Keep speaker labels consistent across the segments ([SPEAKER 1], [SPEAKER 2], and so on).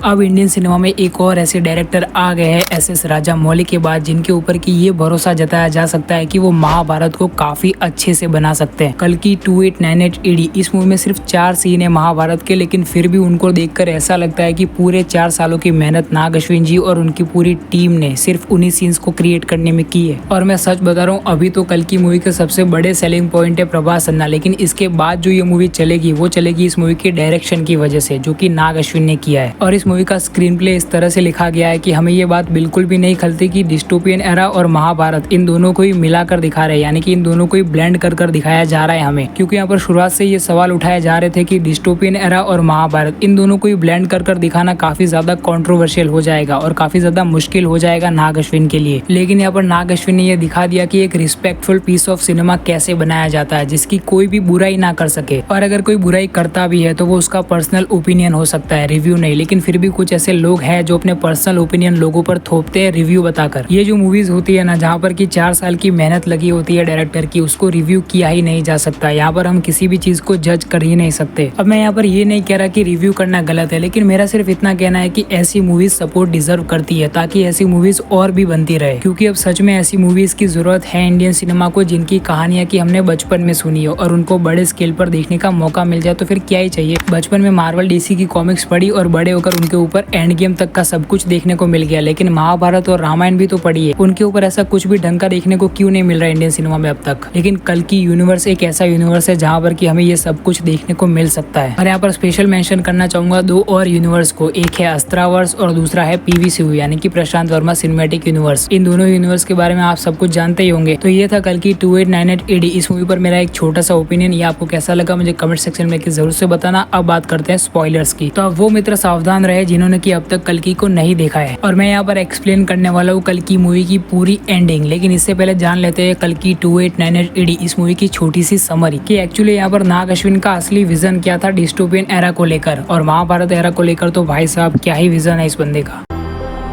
[SPEAKER 1] अब Indian cinema में एक और ऐसे डायरेक्टर आ गए हैं एस राजामौली के बाद, जिनके ऊपर की ये भरोसा जताया जा सकता है कि वो महाभारत को काफी अच्छे से बना सकते हैं। कल्कि 2898 AD इस मूवी में सिर्फ 4 सीन है महाभारत के, लेकिन फिर भी उनको देखकर ऐसा लगता है कि पूरे 4 सालों की मेहनत नाग अश्विन जी और उनकी पूरी टीम ने सिर्फ उन्हीं सीन्स को क्रिएट करने में की है। और मैं सच बता रहा हूँ, अभी तो कल्कि मूवी के सबसे बड़े सेलिंग पॉइंट है प्रभास अन्ना, लेकिन इसके बाद जो ये मूवी चलेगी वो चलेगी इस मूवी के डायरेक्शन की वजह से, जो कि नाग अश्विन ने किया है। और इस मूवी का स्क्रीन प्ले इस तरह से लिखा गया है कि हमें ये बात बिल्कुल भी नहीं खलती कि डिस्टोपियन एरा और महाभारत इन दोनों को ही मिलाकर दिखा रहे हैं, यानी कि इन दोनों को ही ब्लेंड कर दिखाया जा रहा है हमें। क्योंकि यहाँ पर शुरुआत से ये सवाल उठाए जा रहे थे कि डिस्टोपियन एरा और महाभारत इन दोनों को ही ब्लेंड कर दिखाना काफी ज्यादा कंट्रोवर्शियल हो जाएगा और काफी ज्यादा मुश्किल हो जाएगा नाग अश्विन के लिए। लेकिन यहाँ पर नाग अश्विन ने यह दिखा दिया कि एक रिस्पेक्टफुल पीस ऑफ सिनेमा कैसे बनाया जाता है, जिसकी कोई भी बुराई ना कर सके। और अगर कोई बुराई करता भी है तो वो उसका पर्सनल ओपिनियन हो सकता है, रिव्यू नहीं। लेकिन फिर भी कुछ ऐसे लोग हैं जो अपने पर्सनल ओपिनियन लोगों पर थोपते हैं रिव्यू बताकर। ये जो मूवीज होती है ना, जहाँ पर की 4 साल की मेहनत लगी होती है डायरेक्टर की, उसको रिव्यू किया ही नहीं जा सकता। यहाँ पर हम किसी भी चीज को जज कर ही नहीं सकते। अब मैं यहाँ पर ये नहीं कह रहा कि रिव्यू करना गलत है, लेकिन मेरा सिर्फ इतना कहना है कि ऐसी मूवीज सपोर्ट डिजर्व करती है, ताकि ऐसी मूवीज और भी बनती रहे। क्योंकि अब सच में ऐसी मूवीज की जरूरत है इंडियन सिनेमा को, जिनकी कहानियां की हमने बचपन में सुनी हो और उनको बड़े स्केल पर देखने का मौका मिल जाए तो फिर क्या ही चाहिए। बचपन में मार्वल डीसी की कॉमिक्स पढ़ी और बड़े होकर उनके ऊपर एंड गेम तक का सब कुछ देखने को मिल गया, लेकिन महाभारत और रामायण भी तो पढ़ी है, उनके ऊपर ऐसा कुछ भी ढंग का देखने को क्यों नहीं मिल रहा है इंडियन सिनेमा में अब तक। लेकिन कल्कि यूनिवर्स एक ऐसा यूनिवर्स है जहाँ पर की हमें ये सब कुछ देखने को मिल सकता है। और यहाँ पर स्पेशल मेंशन करना चाहूंगा 2 और यूनिवर्स को, एक है अस्त्रावर्स और दूसरा है PVCU यानी कि प्रशांत वर्मा सिनेमैटिक यूनिवर्स। इन दोनों यूनिवर्स के बारे में आप सब कुछ जानते ही होंगे। तो ये था कल्कि 2898 AD इस मूवी पर मेरा एक छोटा सा ओपिनियन। ये आपको कैसा लगा मुझे कमेंट सेक्शन में जरूर से बताना। अब बात करते हैं स्पॉयलर्स की। तो अब वो मित्र सावधान रहे जिन्होंने की अब तक कल्कि को नहीं देखा है, और मैं यहाँ पर एक्सप्लेन करने वाला हूँ कल्कि मूवी की पूरी एंडिंग। लेकिन इससे पहले जान लेते हैं कल्कि 2898 AD इस मूवी की छोटी सी समरी कि एक्चुअली यहाँ पर नाग अश्विन का असली विजन क्या था डिस्टोपियन एरा को लेकर, और महाभारत एरा को लेकर तो भाई साहब क्या ही विजन है इस बंदे का।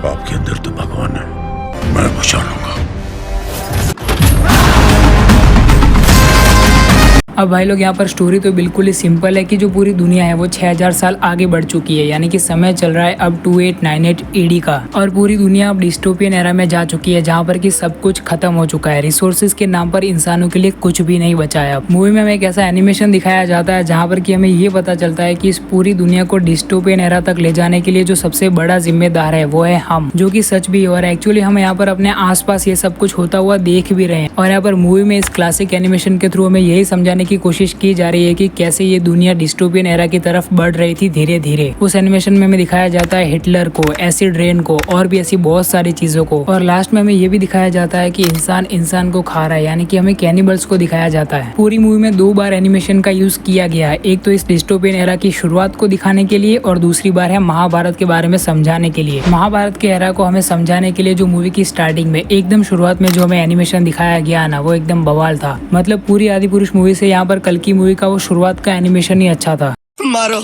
[SPEAKER 2] आपके अंदर तो भगवान है, मैं पहचान लूंगा।
[SPEAKER 1] अब भाई लोग यहाँ पर स्टोरी तो बिल्कुल ही सिंपल है कि जो पूरी दुनिया है वो 6000 साल आगे बढ़ चुकी है, यानी कि समय चल रहा है अब 2898 AD का, और पूरी दुनिया अब डिस्टोपियन एरा में जा चुकी है, जहाँ पर कि सब कुछ खत्म हो चुका है। रिसोर्सेज के नाम पर इंसानों के लिए कुछ भी नहीं बचा है। अब मूवी में हमें एक ऐसा एनिमेशन दिखाया जाता है जहाँ पर कि हमें ये पता चलता है कि इस पूरी दुनिया को डिस्टोपियन एरा तक ले जाने के लिए जो सबसे बड़ा जिम्मेदार है वो है हम, जो कि सच भी है। और एक्चुअली हम यहाँ पर अपने आसपास ये सब कुछ होता हुआ देख भी रहे हैं। और यहाँ पर मूवी में इस क्लासिक एनिमेशन के थ्रू हमें यही समझाने की कोशिश की जा रही है कि कैसे ये दुनिया डिस्टोपियन एरा की तरफ बढ़ रही थी धीरे धीरे। उस एनिमेशन में हमें दिखाया जाता है हिटलर को, एसिड रेन को और भी ऐसी बहुत सारी चीजों को। और लास्ट में हमें ये भी दिखाया जाता है कि इंसान इंसान को खा रहा है, यानी कि हमें कैनिबल्स को दिखाया जाता है। पूरी मूवी में 2 बार एनिमेशन का यूज किया गया है, एक तो इस डिस्टोपियन एरा की शुरुआत को दिखाने के लिए और दूसरी बार है महाभारत के बारे में समझाने के लिए। महाभारत के एरा को हमें समझाने के लिए जो मूवी की स्टार्टिंग में एकदम शुरुआत में जो हमें एनिमेशन दिखाया गया ना, वो एकदम बवाल था। मतलब पूरी आदिपुरुष मूवी से यहाँ पर कल्कि मूवी का वो शुरुआत का एनिमेशन ही अच्छा था।
[SPEAKER 3] मारो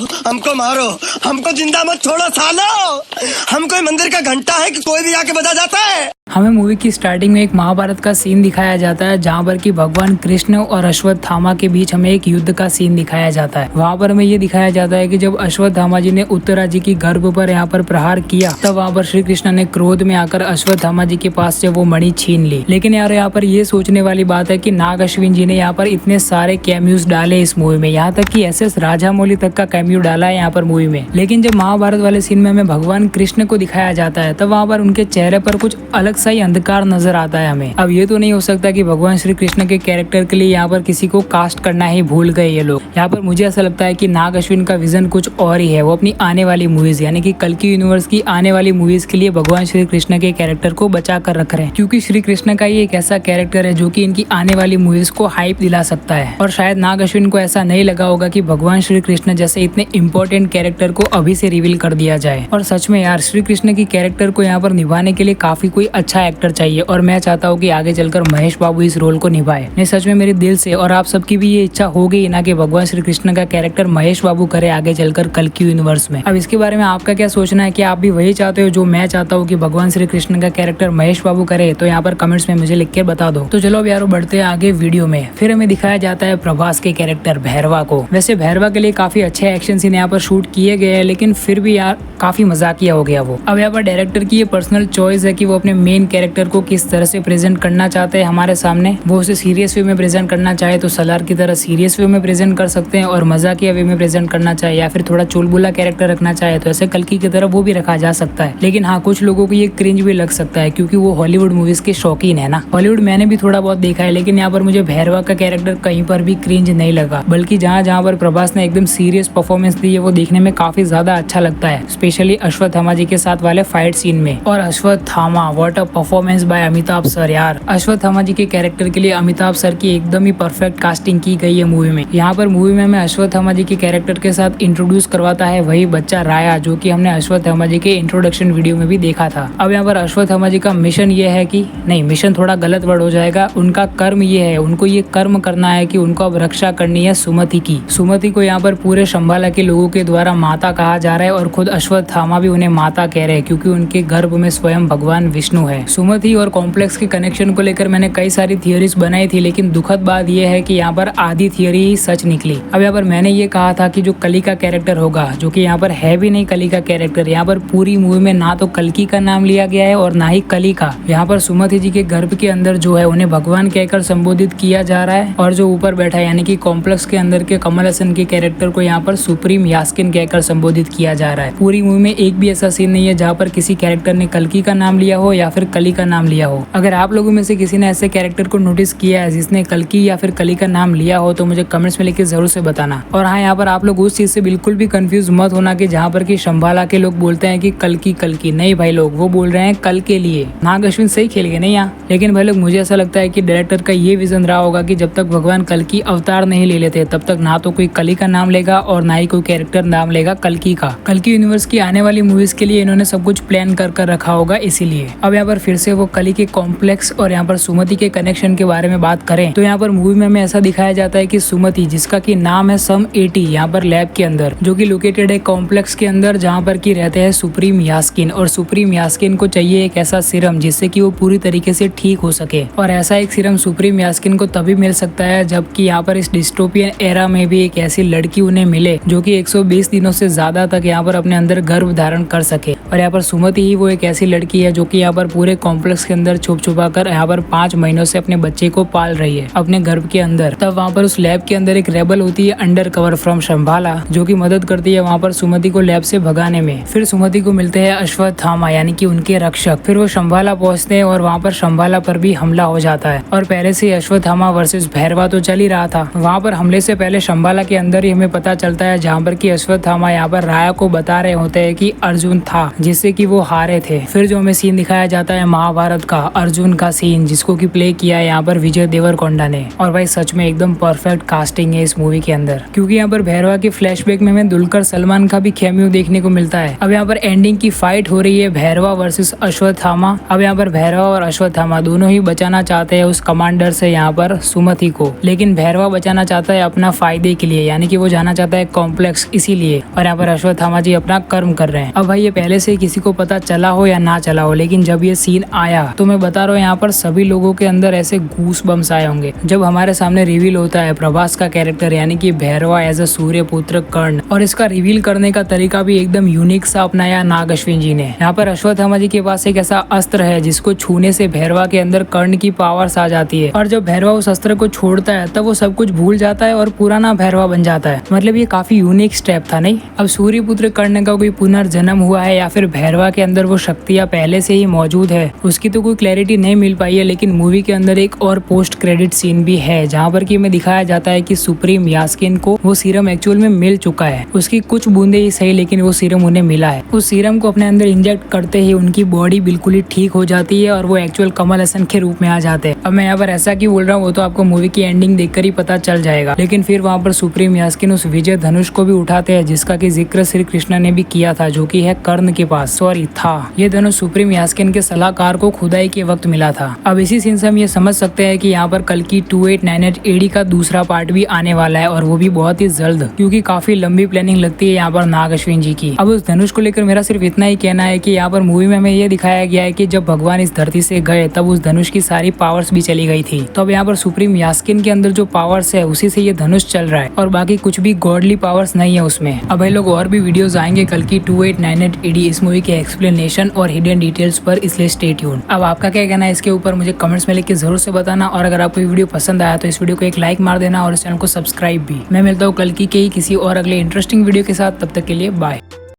[SPEAKER 3] मारो, हमको जिंदा मत छोड़ो सालो। हम कोई मंदिर का घंटा है कि कोई भी आके बजा जाता है।
[SPEAKER 1] हमें मूवी की स्टार्टिंग में एक महाभारत का सीन दिखाया जाता है, जहाँ पर कि भगवान कृष्ण और अश्वत्थामा के बीच हमें एक युद्ध का सीन दिखाया जाता है। वहाँ पर हमें ये दिखाया जाता है कि जब अश्वत्थामा जी ने उत्तरा जी की गर्भ पर यहाँ पर प्रहार किया, तब वहाँ पर श्री कृष्ण ने क्रोध में आकर अश्वत्थामा जी के पास से वो मणि छीन ली। लेकिन यार यहाँ पर ये सोचने वाली बात है कि नाग अश्विन जी ने यहाँ पर इतने सारे कैमियोज डाले इस मूवी में, यहाँ तक कि SS राजामौली तक का कैमियो डाला है यहाँ पर मूवी में। लेकिन जब महाभारत वाले सीन में हमें भगवान कृष्ण को दिखाया जाता है, तब वहाँ पर उनके चेहरे पर कुछ अलग सा ही अंधकार नजर आता है हमें। अब ये तो नहीं हो सकता कि भगवान श्री कृष्ण के कैरेक्टर के लिए यहाँ पर किसी को कास्ट करना ही भूल गए ये लोग। यहाँ पर मुझे ऐसा लगता है कि नाग अश्विन का विजन कुछ और ही है। वो अपनी आने वाली मूवीज यानी कि कल्कि यूनिवर्स की आने वाली मूवीज के लिए भगवान श्री कृष्ण के कैरेक्टर को बचा कर रख रहे हैं, क्योंकि श्री कृष्ण का ही एक ऐसा कैरेक्टर है जो कि इनकी आने वाली मूवीज को हाइप दिला सकता है। और शायद नाग अश्विन को ऐसा नहीं लगा होगा कि भगवान श्री कृष्ण जैसे इतने इंपॉर्टेंट कैरेक्टर को अभी से रिवील कर दिया जाए। और सच में यार श्री कृष्ण की कैरेक्टर को यहाँ पर निभाने के लिए काफी कोई अच्छा एक्टर चाहिए और मैं चाहता हूँ कि आगे चलकर महेश बाबू इस रोल को निभाए। नहीं सच में मेरे दिल से और आप सबकी भी ये इच्छा हो गई ना कि भगवान श्री कृष्ण का कैरेक्टर महेश बाबू करे आगे चलकर कल्कि यूनिवर्स में। अब इसके बारे में आपका क्या सोचना है कि आप भी वही चाहते हो जो मैं चाहता हूँ कि भगवान श्री कृष्ण का कैरेक्टर महेश बाबू करे? तो यहाँ पर कमेंट्स में मुझे लिख कर बता दो। तो चलो अब यारो बढ़ते हैं आगे वीडियो में। फिर हमें दिखाया जाता है प्रभास के कैरेक्टर भैरवा को। वैसे भैरवा के लिए काफी अच्छे एक्शन सीन यहाँ पर शूट किए गए हैं, लेकिन फिर भी यार काफी मजाकिया हो गया वो। अब यहाँ पर डायरेक्टर की ये पर्सनल चॉइस है कि वो अपने मेन कैरेक्टर को किस तरह से प्रेजेंट करना चाहते हैं हमारे सामने। वो उसे सीरियस वे में प्रेजेंट करना चाहे तो सलार की तरह सीरियस वे में प्रेजेंट कर सकते हैं, और मजाकिया वे में प्रेजेंट करना चाहे या फिर थोड़ा चुलबुला कैरेक्टर रखना चाहे तो ऐसे कल्कि की तरह वो भी रखा जा सकता है। लेकिन हाँ, कुछ लोगों को ये क्रिंज भी लग सकता है क्योंकि वो हॉलीवुड मूवीज के शौकीन है ना। हॉलीवुड मैंने भी थोड़ा बहुत देखा है, लेकिन यहाँ पर मुझे भैरवा का कैरेक्टर कहीं पर भी क्रिंज नहीं लगा, बल्कि जहाँ जहाँ पर प्रभास ने एकदम सीरियस परफॉर्मेंस दी है वो देखने में काफी ज्यादा अच्छा लगता है, स्पेशली अश्वत्थामा जी के साथ वाले फाइट सीन में। और Ashwatthama, what a performance by Amitabh sir यार। अश्वत्थामा जी के कैरेक्टर के लिए अमिताभ सर की एकदम ही परफेक्ट कास्टिंग की गई है मूवी में। यहाँ पर मूवी में हमें अश्वत्थामा जी के कैरेक्टर के साथ इंट्रोड्यूस करवाता है वही बच्चा राया, जो कि हमने अश्वत्थामा जी के इंट्रोडक्शन वीडियो में भी देखा था। अब यहाँ पर अश्वत्थामा जी का मिशन ये है कि नहीं, मिशन थोड़ा गलत वर्ड हो जाएगा, उनका कर्म ये है, उनको ये कर्म करना है कि उनको अब रक्षा करनी है सुमति की। सुमति को यहाँ पर पूरे शंबाला के लोगों के द्वारा माता कहा जा रहा है और खुद अश्वत्थामा भी उन्हें माता कह रहे हैं क्योंकि उनके गर्भ में स्वयं भगवान विष्णु है। सुमति और कॉम्प्लेक्स के कनेक्शन को लेकर मैंने कई सारी थियोरीज बनाई थी, लेकिन दुखद बात यह है कि यहाँ पर आधी थियोरी ही सच निकली। अब यहाँ पर मैंने ये कहा था कि जो कली का कैरेक्टर होगा, जो कि यहाँ पर है भी नहीं कली का कैरेक्टर, यहाँ पर पूरी मूवी में ना तो कल्कि का नाम लिया गया है और ना ही कली का। यहाँ पर सुमति जी के गर्भ के अंदर जो है उन्हें भगवान कहकर संबोधित किया जा रहा है, और जो ऊपर बैठा है यानी कि कॉम्प्लेक्स के अंदर के कमल हसन के कैरेक्टर को यहाँ पर सुप्रीम यास्किन कहकर संबोधित किया जा रहा है। पूरी मूवी में एक भी ऐसा सीन नहीं है जहाँ पर किसी कैरेक्टर ने कल्कि का नाम लिया हो या फिर कली का नाम लिया हो। अगर आप लोगों में से किसी ने ऐसे कैरेक्टर को नोटिस किया है जिसने कल्कि या फिर कली का नाम लिया हो तो मुझे कमेंट्स में लिख के जरूर से बताना। और हाँ, यहाँ पर आप लोग उस चीज से बिल्कुल भी कंफ्यूज मत होना कि जहाँ पर कि शंबाला के लोग बोलते हैं कि कल्कि कल्कि, नहीं भाई लोग, वो बोल रहे हैं कल के लिए। नाग अश्विन सही खेल गए नहीं यहाँ, लेकिन भाई लोग मुझे ऐसा लगता है कि डायरेक्टर का ये विजन रहा होगा कि जब तक भगवान कल्कि अवतार नहीं ले लेते तब तक ना तो कोई कली का नाम लेगा और ना ही कोई कैरेक्टर नाम लेगा कल्कि का। कल्कि यूनिवर्स की आने वाली मूवीज के लिए इन्होंने सब कुछ प्लान कर रखा होगा इसीलिए। अब यहाँ पर फिर से वो कली के कॉम्प्लेक्स और यहाँ पर सुमति के कनेक्शन के बारे में बात करें तो यहाँ पर मूवी में हमें ऐसा दिखाया जाता है कि सुमति, जिसका की नाम है सम 80, यहाँ पर लैब के अंदर जो कि लोकेटेड है कॉम्प्लेक्स के अंदर जहाँ पर की रहते हैं सुप्रीम यास्किन, और सुप्रीम यास्किन को चाहिए एक ऐसा सीरम जिससे कि वो पूरी तरीके से ठीक हो सके। और ऐसा एक सीरम सुप्रीम यास्किन को तभी मिल सकता है जबकि यहाँ पर इस डिस्टोपियन एरा में भी एक ऐसी लड़की उन्हें मिले जो कि 120 दिनों से ज्यादा तक यहाँ पर अपने अंदर गर्भ धारण कर सके। और यहाँ पर सुमति ही वो एक ऐसी लड़की है जो कि यहाँ पर पूरे कॉम्प्लेक्स के अंदर छुपा कर यहाँ पर 5 महीनों से अपने बच्चे को पाल रही है अपने गर्भ के अंदर। तब वहाँ पर उस लैब के अंदर एक रेबल होती है अंडर कवर फ्रॉम शंबाला, जो कि मदद करती है वहाँ पर सुमति को लैब से भगाने में। फिर सुमति को मिलते हैं अश्वत्थामा यानी कि उनके रक्षक। फिर वो शंबाला पहुंचते हैं और वहाँ पर शंबाला पर भी हमला हो जाता है। और पहले से अश्वत्थामा वर्सेस भैरवा तो चल ही रहा था। वहाँ पर हमले से पहले शंबाला के अंदर ही हमें पता चलता है जहाँ पर कि अश्वत्थामा यहाँ पर राया को बता रहे होते हैं कि अर्जुन था जिससे कि वो हारे थे। फिर जो हमें सीन दिखाया जाता है महाभारत का, अर्जुन का सीन, जिसको कि प्ले किया है यहाँ पर विजय देवरकोंडा ने। और भाई सच में एकदम परफेक्ट कास्टिंग है इस मूवी के अंदर, क्योंकि यहाँ पर भैरवा के फ्लैशबैक में हमें दुलकर सलमान का भी कैमियो देखने को मिलता है। अब यहाँ पर एंडिंग की फाइट हो रही है भैरवा वर्सेस अश्वत्थामा। अब यहाँ पर भैरवा और अश्वत्थामा दोनों ही बचाना चाहते हैं उस कमांडर से यहाँ पर सुमति को, लेकिन भैरवा बचाना चाहता है अपना फायदे के लिए, यानी कि वो जाना चाहता है कॉम्प्लेक्स इसीलिए। और यहाँ पर अश्वत्थामा जी अपना कर्म कर रहे हैं। अब भाई ये पहले से किसी को पता चला हो या ना चला हो, लेकिन जब ये सीन आया तो मैं बता रहा हूँ यहाँ पर सभी लोगों के अंदर ऐसे गूस बम्स आए होंगे जब हमारे सामने रिवील होता है प्रभास का कैरेक्टर यानी कि भैरवा एज अ सूर्य पुत्र कर्ण। और इसका रिवील करने का तरीका भी एकदम यूनिक सा अपनाया नाग अश्विन जी ने। यहाँ पर अश्वत्थामा जी के पास एक ऐसा अस्त्र है जिसको छूने से भैरवा के अंदर कर्ण की पावर्स आ जाती है, और जब भैरवा उस अस्त्र को छोड़ता है तब वो सब कुछ भूल जाता है और पुराना भैरवा बन जाता है। मतलब ये काफी यूनिक स्टेप था नहीं। अब सूर्य पुत्र कर्ण का कोई पुनर्जन्म हुआ है या फिर भैरवा के अंदर वो शक्तियाँ पहले से ही मौजूद है, उसकी तो कोई क्लैरिटी नहीं मिल पाई है। लेकिन मूवी के अंदर एक और पोस्ट क्रेडिट सीन भी है जहाँ पर कि हमें दिखाया जाता है कि सुप्रीम यास्किन को वो सीरम एक्चुअल में मिल चुका है। उसकी कुछ बूंदे ही सही, लेकिन वो सीरम उन्हें मिला है। उस सीरम को अपने अंदर इंजेक्ट करते ही उनकी बॉडी बिल्कुल ही ठीक हो जाती है और वो एक्चुअल कमल हसन के रूप में आ जाते हैं। अब मैं यहाँ पर ऐसा क्यों बोल रहा हूँ वो तो आपको मूवी की एंडिंग देखकर ही पता चल जाएगा। लेकिन फिर वहाँ पर सुप्रीम यास्किन उस विजय धनुष को भी उठाते हैं जिसका की जिक्र श्री कृष्ण ने भी किया था, जो कि है कर्ण के पास था। ये धनुष सुप्रीम यास्किन के सलाहकार को खुदाई के वक्त मिला था। अब इसी सीन से हम ये समझ सकते हैं कि यहाँ पर कल की 2898 AD का दूसरा पार्ट भी आने वाला है और वो भी बहुत ही जल्द, क्योंकि काफी लंबी प्लानिंग लगती है यहाँ पर नाग अश्विन जी की। अब उस धनुष को लेकर मेरा सिर्फ इतना ही कहना है कि यहाँ पर मूवी में हमें ये दिखाया गया है कि जब भगवान इस धरती से गए तब उस धनुष की सारी पावर्स भी चली गई थी। तो अब यहाँ पर सुप्रीम यास्किन के अंदर जो पावर्स है उसी से ये धनुष चल रहा है और बाकी कुछ भी गॉडली पावर्स नहीं है उसमें। अब ये लोग और भी वीडियोस आएंगे कल की 2898 AD इस मूवी के एक्सप्लेनेशन और हिडन डिटेल्स पर, इसलिए स्टे ट्यून। अब आपका क्या कहना है इसके ऊपर मुझे कमेंट्स में लिख के जरूर से बताना, और अगर आपको वीडियो पसंद आया तो इस वीडियो को एक लाइक मार देना और इस चैनल को सब्सक्राइब भी। मैं मिलता हूँ कल की किसी और अगले इंटरेस्टिंग वीडियो के साथ, तब तक के लिए बाय।